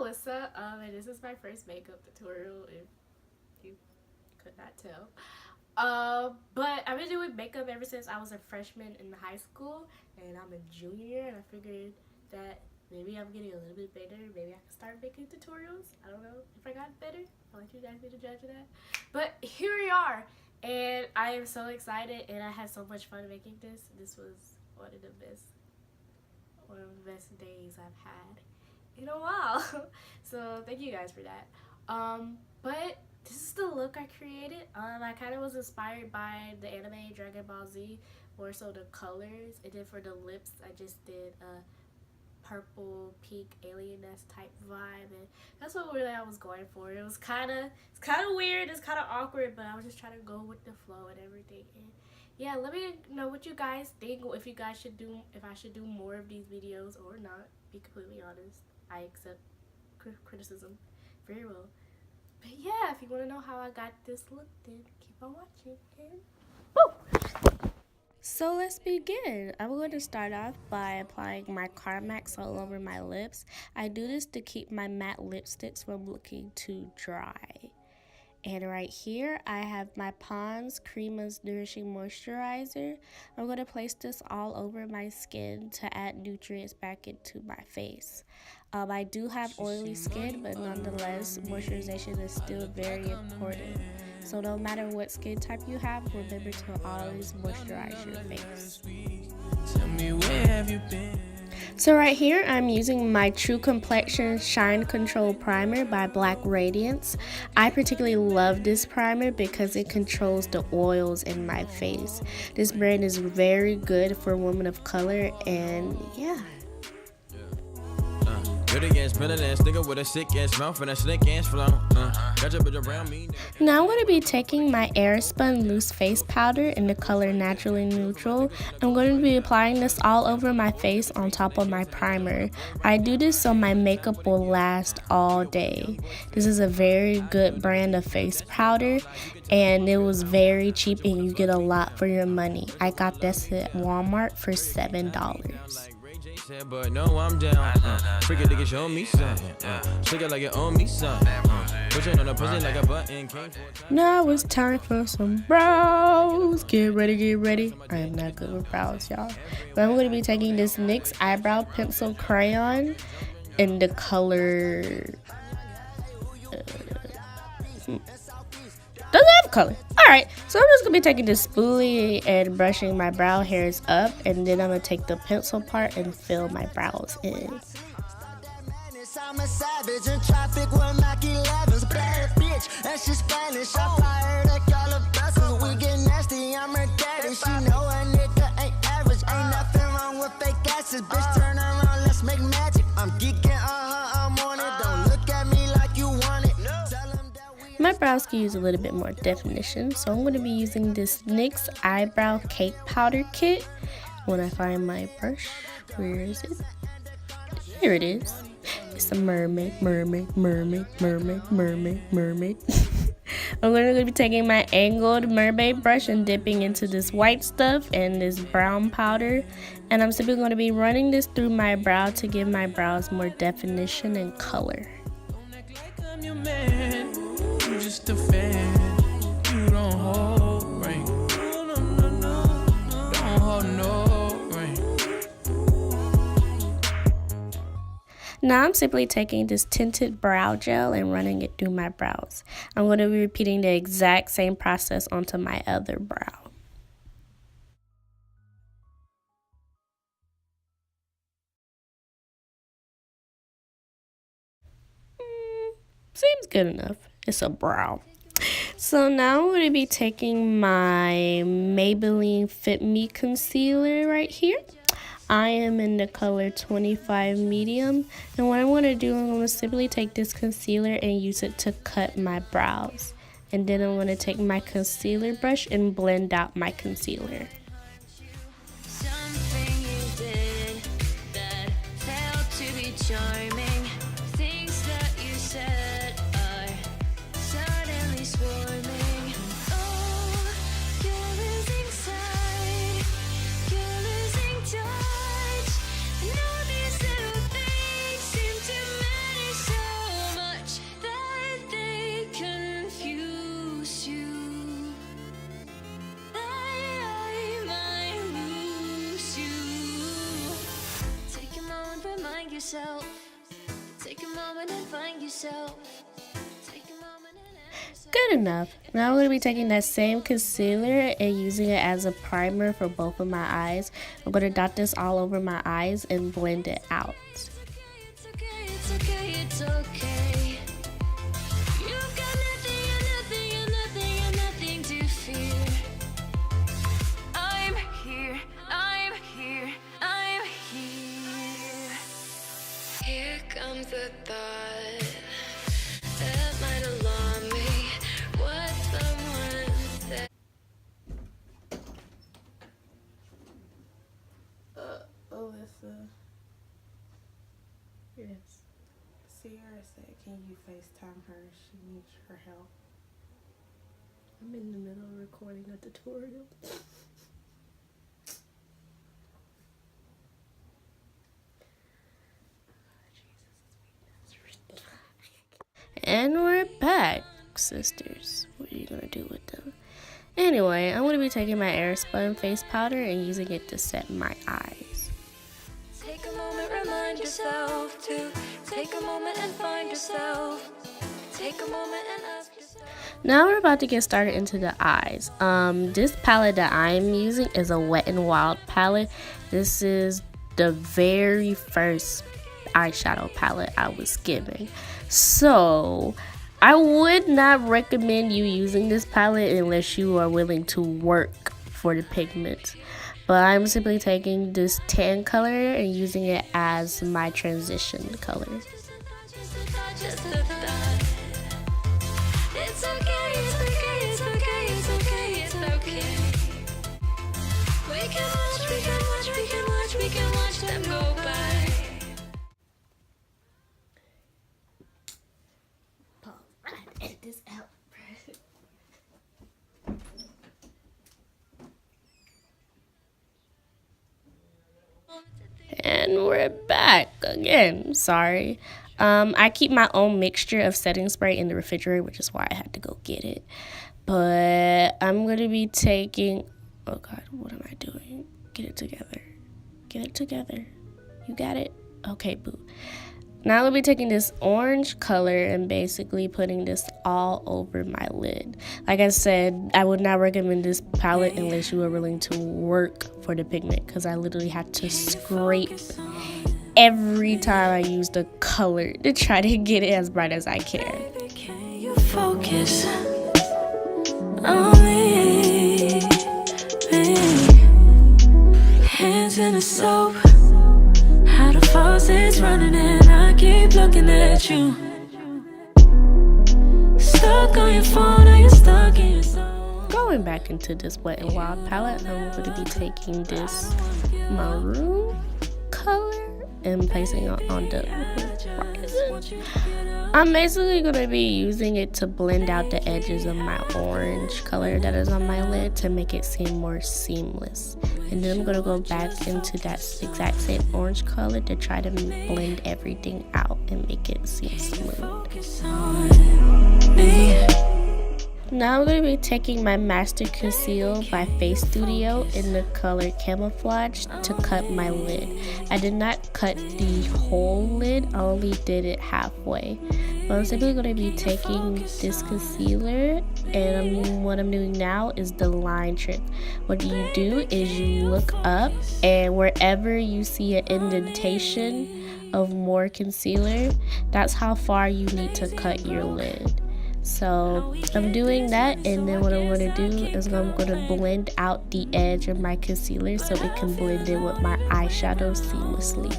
Melissa, and this is my first makeup tutorial, if you could not tell. But I've been doing makeup ever since I was a freshman in high school, and I'm a junior, and I figured that maybe I'm getting a little bit better. Maybe I can start making tutorials. I don't know if I got better. I'll let you guys be the judge of that. But here we are, and I am so excited, and I had so much fun making this. This was one of the best days I've had in a while. So thank you guys for that. But this is the look I created. I kind of was inspired by the anime Dragon Ball Z, more so the colors. And then for the lips, I just did a purple, pink, alien-esque type vibe, and that's what really I was going for. It's kind of weird, it's kind of awkward, but I was just trying to go with the flow and everything. And yeah, let me know what you guys think, if I should do more of these videos or not. Be completely honest, I accept criticism very well. But yeah, if you want to know how I got this look, then keep on watching. And woo! So let's begin. I'm going to start off by applying my Carmex all over my lips. I do this to keep my matte lipsticks from looking too dry. And right here, I have my Pond's Creamer's Nourishing Moisturizer. I'm going to place this all over my skin to add nutrients back into my face. I do have oily skin, but nonetheless, moisturization is still very important. So no matter what skin type you have, remember to always moisturize your face. Tell me, where have you been? So right here, I'm using my True Complexion Shine Control Primer by Black Radiance. I particularly love this primer because it controls the oils in my face. This brand is very good for women of color, and yeah. Now I'm going to be taking my Airspun Loose Face Powder in the color Naturally Neutral. I'm going to be applying this all over my face on top of my primer. I do this so my makeup will last all day. This is a very good brand of face powder, and it was very cheap and you get a lot for your money. I got this at Walmart for $7. But no, I'm down. Forget to show me something. Shake it like it own me something. Pushing on a pussy like a button. Now it's time for some brows. Get ready, get ready. I am not good with brows, y'all. But I'm going to be taking this NYX eyebrow pencil crayon in the color. Doesn't have a color. Alright, so I'm just going to be taking this spoolie and brushing my brow hairs up, and then I'm going to take the pencil part and fill my brows in. I'm a savage in traffic with Mac 11s, bad bitch, and she's Spanish. I fire like all the buses, we get nasty, I'm her daddy. She know a nigga ain't average, ain't nothing wrong with fake asses. Bitch, turn around, let's make magic. I'm geeking on her, I'm on it. Don't look at me like you want it. My brows can use a little bit more definition, so I'm going to be using this NYX Eyebrow Cake Powder Kit. When I find my brush, where is it? Here it is. It's a mermaid, mermaid, mermaid, mermaid, mermaid, mermaid. I'm going to be taking my angled mermaid brush and dipping into this white stuff and this brown powder. And I'm simply going to be running this through my brow to give my brows more definition and color. Just a fan, you don't hold right. Don't hold no right. Now I'm simply taking this tinted brow gel and running it through my brows. I'm going to be repeating the exact same process onto my other brow. Seems good enough. It's a brow. So now I'm going to be taking my Maybelline Fit Me concealer right here. I am in the color 25 medium, and what I'm going to do, I'm going to simply take this concealer and use it to cut my brows. And then I'm going to take my concealer brush and blend out my concealer. Something you did that felt to be charming. Things that you said are suddenly swarming. Oh, you're losing sight, you're losing touch. And all these little things seem to matter so yourself. Take a moment and find yourself. Take a moment and ask yourself. Good enough. Now I'm going to be taking that same concealer and using it as a primer for both of my eyes. I'm going to dot this all over my eyes and blend it out. It's okay, it's okay, it's okay. You've got nothing and nothing and nothing and nothing to fear. I'm here, I'm here, I'm here. Here comes the thought that might alarm me. What someone said. Alyssa. Yes. Sierra said, can you FaceTime her? She needs her help. I'm in the middle of recording a tutorial. And we're back, sisters. What are you gonna do with them? Anyway, I'm gonna be taking my Airspun face powder and using it to set my eyes. Take a moment, remind yourself to take a moment and find yourself. Take a moment and ask yourself. Now we're about to get started into the eyes. This palette that I'm using is a Wet n Wild palette. This is the very first eyeshadow palette I was given. So I would not recommend you using this palette unless you are willing to work for the pigments. But I'm simply taking this tan color and using it as my transition color. Just a thought. It's okay, it's okay, it's okay, it's okay, it's okay. We can watch, we can watch, we can watch, we can watch them go by. I had to edit this out. And we're back again. Sorry. I keep my own mixture of setting spray in the refrigerator, which is why I had to go get it. But I'm going to be taking... Oh, God. What am I doing? Get it together. Get it together. You got it? Okay, boo. Now I'll be taking this orange color and basically putting this all over my lid. Like I said, I would not recommend this palette unless you are willing to work for the pigment, because I literally had to scrape every time I used a color to try to get it as bright as I can. Can you focus on me? Hands in the soap. How the faucet's running and I keep looking at you. Stuck on your phone, are you stuck in your soul? Going back into this Wet n Wild palette, I'm going to be taking this maroon color and placing it on the horizon. I'm basically going to be using it to blend out the edges of my orange color that is on my lid to make it seem more seamless. And then I'm going to go back into that exact same orange color to try to blend everything out and make it seem smooth. Now I'm going to be taking my Master Conceal by Face Studio in the color Camouflage to cut my lid. I did not cut the whole lid, I only did it halfway. But I'm simply going to be taking this concealer, and what I'm doing now is the line trick. What you do is you look up, and wherever you see an indentation of more concealer, that's how far you need to cut your lid. So I'm doing that, and then what I'm going to do is I'm going to blend out the edge of my concealer so it can blend in with my eyeshadow seamlessly.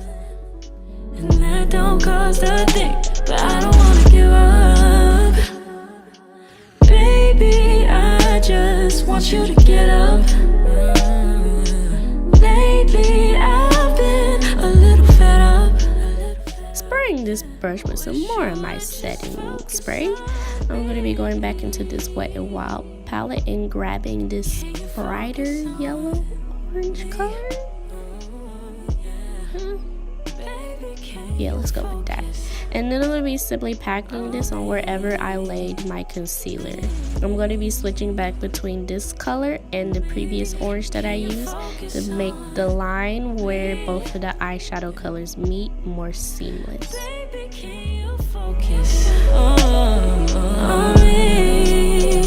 And that don't cost a thing, but I don't wanna give up. Baby, I just want you to get up. Lately, I've been a little fed up. Spraying this brush with some more of my setting spray, I'm going to be going back into this Wet n Wild palette and grabbing this brighter yellow orange color. Yeah, let's go with that. And then I'm going to be simply packing this on wherever I laid my concealer. I'm going to be switching back between this color and the previous orange that I used to make the line where both of the eyeshadow colors meet more seamless. Baby, can you focus on me?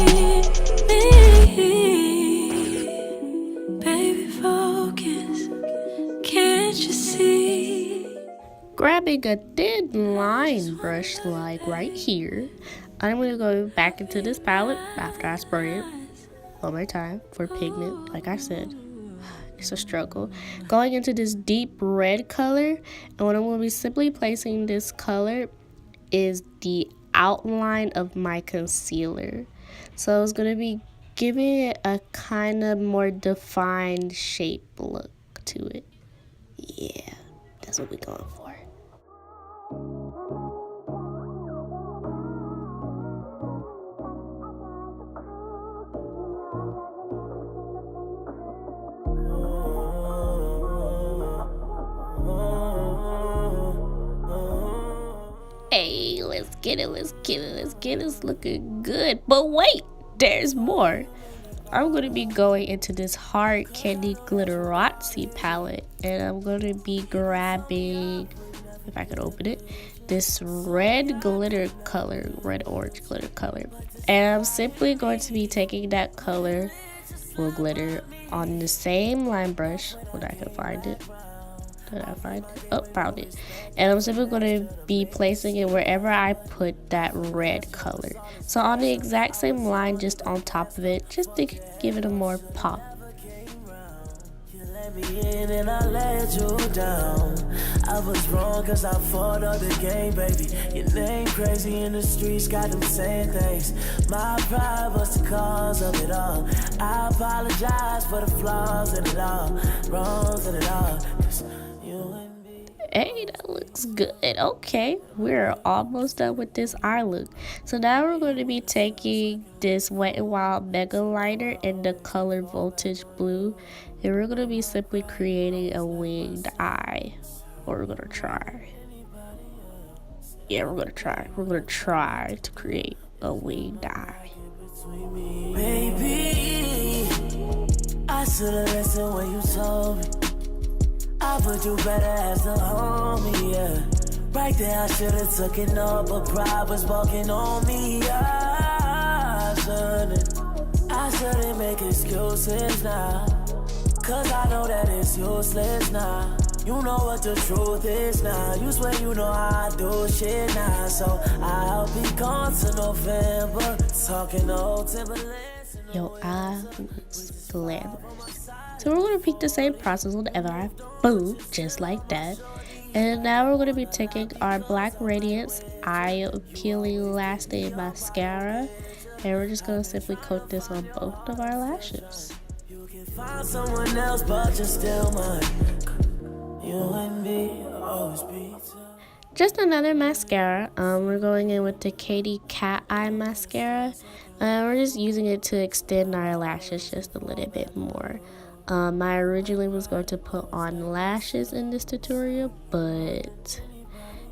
Baby, focus. Can't you see? Grabbing a thin line brush like right here, I'm going to go back into this palette after I spray it one more time for pigment. Like I said, it's a struggle. Going into this deep red color, and what I'm going to be simply placing this color is the outline of my concealer. So it's going to be giving it a kind of more defined shape look to it. Yeah, that's what we're going for. Hey, let's get it, let's get it, let's get it. It's looking good. But wait, there's more. I'm going to be going into this Hard Candy Glitterazzi palette, and I'm going to be grabbing, if I could open it, this red glitter color, red orange glitter color. And I'm simply going to be taking that color, or glitter, on the same line brush when I can find it. Did I find it? Oh, found it. And I'm simply going to be placing it wherever I put that red color. So on the exact same line, just on top of it, just to give it a more pop. And I let you down. I was wrong cause I fought up the game, baby. Your name crazy in the streets, got them saying things. My pride was the cause of it all. I apologize for the flaws in it all, wrongs in it all. Hey, that looks good. Okay, we're almost done with this eye look. So now we're going to be taking this Wet n Wild Mega Liner in the color Voltage Blue, and we're going to be simply creating a winged eye. Or we're going to try. Yeah, we're going to try. We're going to try to create a winged eye. Baby, I should've listened when you told me I would do better as a homie, yeah. Right there, I should've took it all, but pride was walking on me, yeah. I shouldn't make excuses now, cause I know that it's useless now. You know what the truth is now. You swear you know how I do shit now. So I'll be gone to November, talking old Timberlands. Your eye looks glamorous. So we're going to repeat the same process on the other eye. Boom, just like that. And now we're going to be taking our Black Radiance Eye Appealing Lasting Mascara. And we're just going to simply coat this on both of our lashes. You can find someone else, but you're still mine. You and me always be together. Just another mascara. We're going in with the Katy Cat Eye Mascara. We're just using it to extend our lashes just a little bit more. I originally was going to put on lashes in this tutorial, but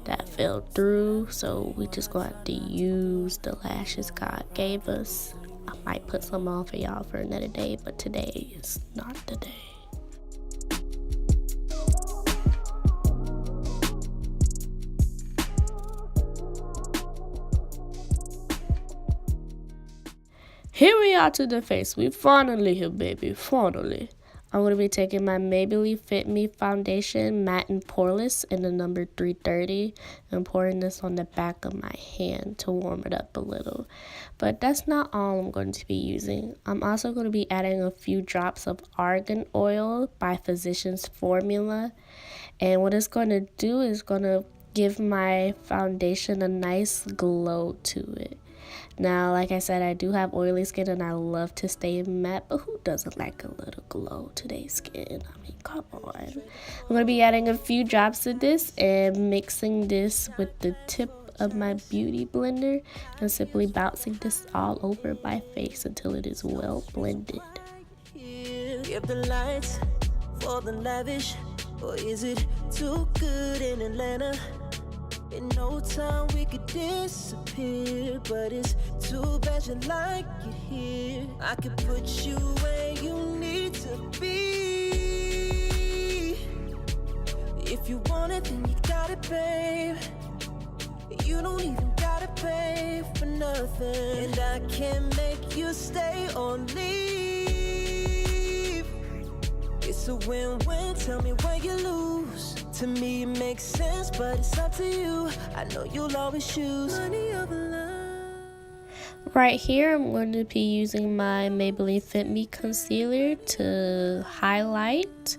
that fell through, so we just going to have to use the lashes God gave us. I might put some on for y'all for another day, but today is not the day. Here we are to the face. We finally here, baby. Finally. I'm going to be taking my Maybelline Fit Me Foundation Matte and Poreless in the number 330 and pouring this on the back of my hand to warm it up a little. But that's not all I'm going to be using. I'm also going to be adding a few drops of argan oil by Physicians Formula. And what it's going to do is going to give my foundation a nice glow to it. Now, like I said, I do have oily skin and I love to stay matte, but who doesn't like a little glow to their skin? I mean, come on. I'm going to be adding a few drops of this and mixing this with the tip of my beauty blender and simply bouncing this all over my face until it is well blended. Give the lights for the lavish, or is it too good in Atlanta? In no time we could disappear, but it's too bad you like it here. I could put you where you need to be. If you want it, then you got it, babe. You don't even gotta pay for nothing, and I can make you stay or leave. It's a win-win, tell me where you lose. To me it makes sense, but it's up to you. I know you'll always choose money over love. Right here, I'm going to be using my Maybelline Fit Me concealer to highlight.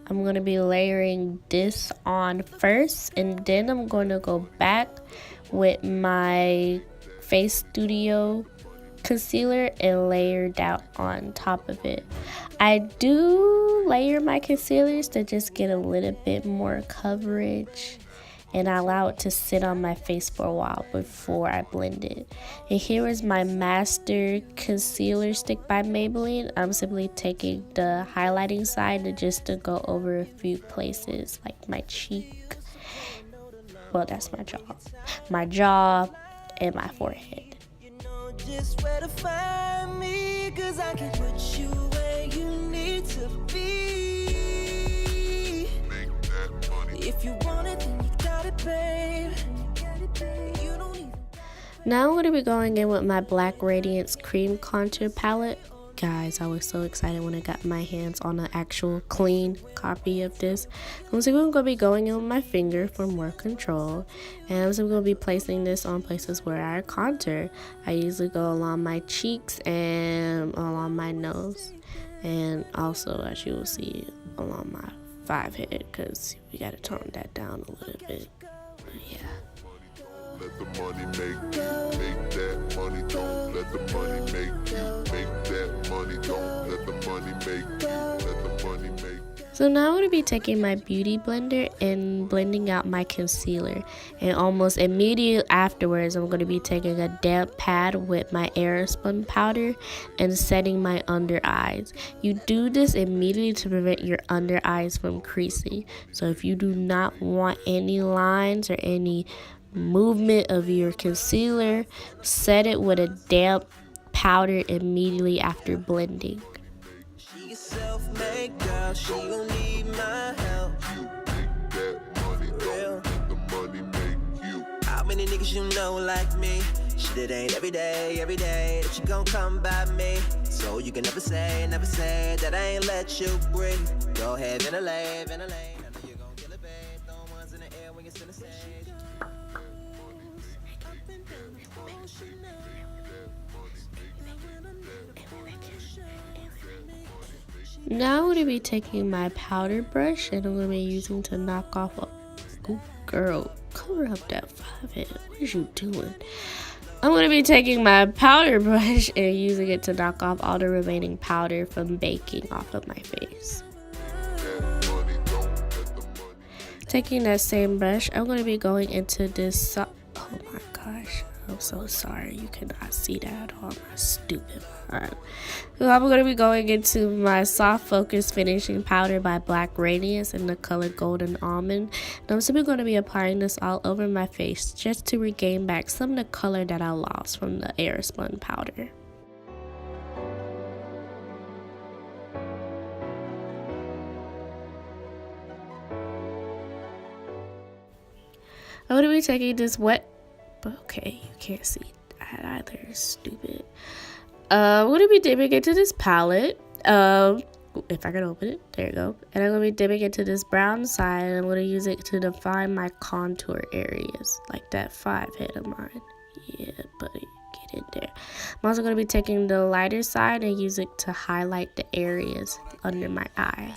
I'm going to be layering this on first, and then I'm going to go back with my Face Studio concealer and layer that on top of it. I do layer my concealers to just get a little bit more coverage, and I allow it to sit on my face for a while before I blend it. And here is my Master Concealer Stick by Maybelline. I'm simply taking the highlighting side just to go over a few places, like my cheek. Well, that's my jaw and my forehead. You know just where to find me, 'cause I can put you where you need to be. If you want it, then you got it, babe. You don't even. Now I'm going to be going in with my Black Radiance Cream Contour Palette. Guys, I was so excited when I got my hands on an actual clean copy of this. I'm simply going to be going in with my finger for more control. And I'm simply going to be placing this on places where I contour. I usually go along my cheeks and along my nose. And also, as you will see, along my forehead, because we got to tone that down a little bit. But yeah. Let the money make that money. Don't let the money make that money. Don't let the money make let the money make. So now I'm going to be taking my beauty blender and blending out my concealer, and almost immediately afterwards I'm going to be taking a damp pad with my Airspun powder and setting my under eyes. You do this immediately to prevent your under eyes from creasing. So if you do not want any lines or any movement of your concealer, set it with a damp powder immediately after blending. She a self-made girl, she gon' need my help. You make that money. Don't let the money make you. How many niggas you know like me? Shit, it ain't every day that you gon' come by me. So you can never say that I ain't let you breathe. Go ahead, ventilate. I know you're gon' kill it, babe. Throw ones in the air when you're in the stage. Now I'm going to be taking my powder brush and I'm going to be using to knock off ooh, girl, cover up that forehead. What is you doing? I'm going to be taking my powder brush and using it to knock off all the remaining powder from baking off of my face. Taking that same brush, I'm going to be going into this, oh my gosh, I'm so sorry, you cannot see that at all, my stupid mind. So I'm going to be going into my Soft Focus Finishing Powder by Black Radiance in the color Golden Almond. And I'm simply going to be applying this all over my face just to regain back some of the color that I lost from the Airspun powder. I'm going to be taking this wet, okay, you can't see that either, stupid. I'm going to be dipping into this palette, if I can open it, there you go. And I'm going to be dipping into this brown side, and I'm going to use it to define my contour areas, like that 5 head of mine. Yeah, buddy, get in there. I'm also going to be taking the lighter side and use it to highlight the areas under my eye.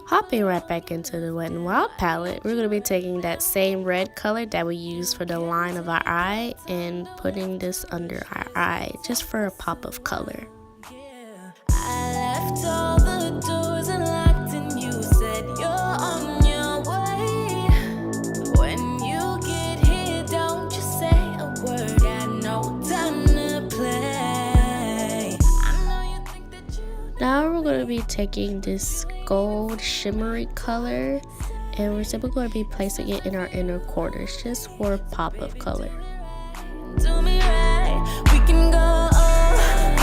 Hopping right back into the Wet n Wild palette, we're going to be taking that same red color that we used for the line of our eye and putting this under our eye just for a pop of color. I left all the doors unlocked and you said you're on your way. When you get here, don't just say a word, got no time to play. I know you think that you Now we're going to be taking this gold shimmery color And we're simply going to be placing it in our inner corners just for a pop of color. Do me right, we can go over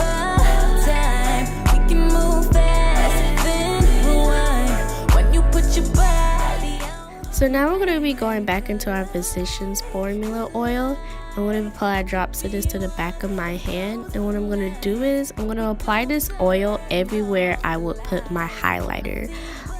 time. We can move fast, then rewind. When you put your body on. So now we're going to be going back into our Physicians Formula oil. I'm going to apply drops of this to the back of my hand. And what I'm going to do is I'm going to apply this oil everywhere I would put my highlighter.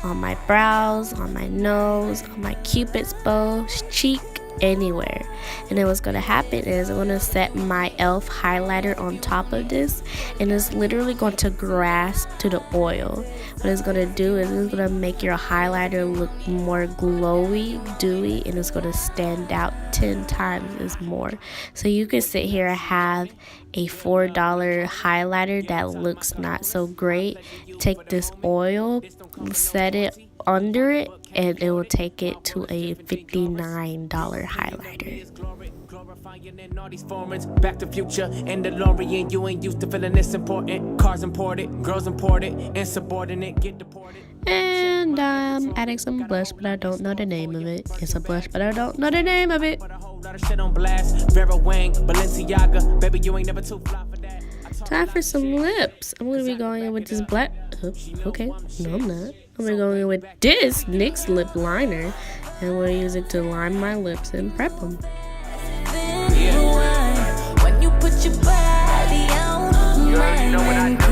On my brows, on my nose, on my cupid's bow, cheek, anywhere. And then what's going to happen is I'm going to set my e.l.f. highlighter on top of this, and it's literally going to grasp to the oil. What it's going to do is it's going to make your highlighter look more glowy, dewy, and it's going to stand out 10 times as more. So you can sit here and have a $4 highlighter that looks not so great. Take this oil, set it under it, and it will take it to a $59 highlighter. Back to Future and DeLorean, you ain't used to feeling this important. Cars imported, girls imported, insubordinate, get deported. And I'm adding some blush, but I don't know the name of it. It's a blush, but I don't know the name of it. Time for some lips. I'm going to be going in with this black. Okay, no, I'm not. I'm going to be going in with this NYX lip liner, and I'm going to use it to line my lips and prep them. When you put your body on, you already know what I do.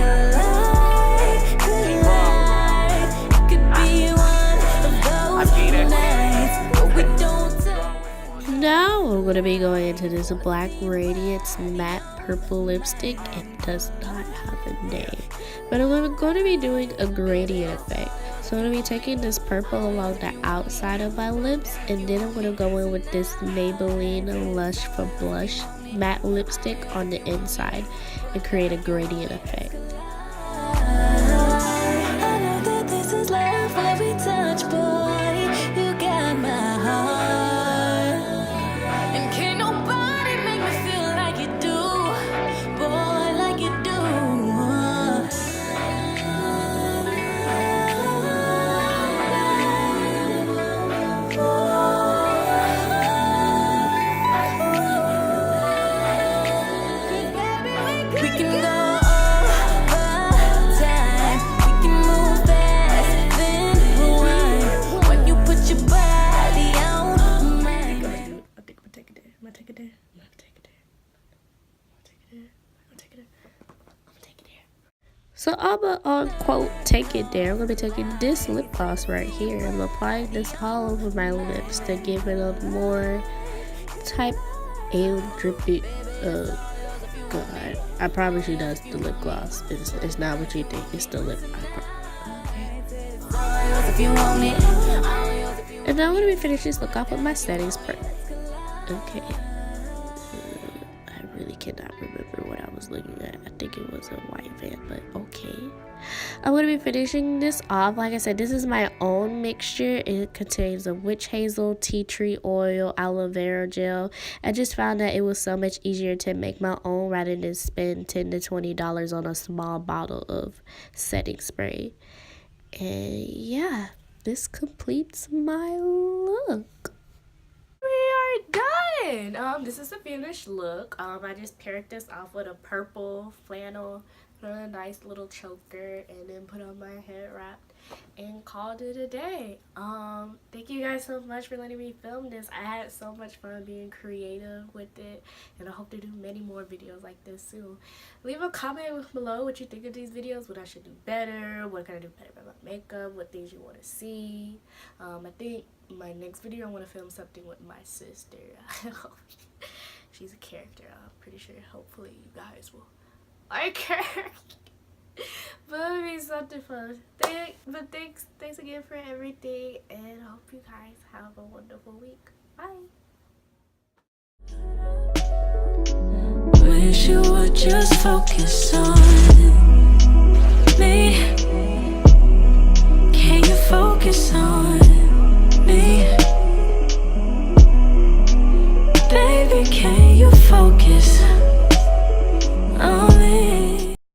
Now we're going to be going into this Black Radiance matte purple lipstick. It does not have a name, but I'm going to be doing a gradient effect. So I'm going to be taking this purple along the outside of my lips, and then I'm going to go in with this Maybelline Lush for Blush matte lipstick on the inside and create a gradient effect. I know that this is love, every touch, boy, you got my heart. And can't nobody make me feel like you do, boy, like you do. We can go over time. We can move fast, then rewind. When you put your body on mine. I think I'm going to take it there. I'm going to take it there. I'm going to take it there. I'm going to take it there. I'm going to take it there. So I'm going to quote take it there. I'm going to be taking this lip gloss right here. I'm applying this all over my lips to give it a more type A drippy. God, I promise you that's the lip gloss. It's not what you think. It's the lip. If you want it. And now I'm going to be finishing this look off with my setting spray. Okay. I really cannot remember what I was looking at. I think it was a white van, but okay. I'm going to be finishing this off. Like I said, this is my own mixture. It contains a witch hazel, tea tree oil, aloe vera gel. I just found that it was so much easier to make my own rather than spend $10 to $20 on a small bottle of setting spray. And yeah, this completes my look. We are done. This is the finished look. I just paired this off with a purple flannel, put on a nice little choker, and then put on my head wrap and called it a day. Thank you guys so much for letting me film this. I had so much fun being creative with it, and I hope to do many more videos like this soon. Leave a comment below what you think of these videos, what I should do better, what can I do better with my makeup, what things you want to see. I think my next video I want to film something with my sister. She's a character. I'm pretty sure hopefully you guys will like her. But it'll be something fun. Thanks again for everything, and I hope you guys have a wonderful week. Bye. Wish you would just focus on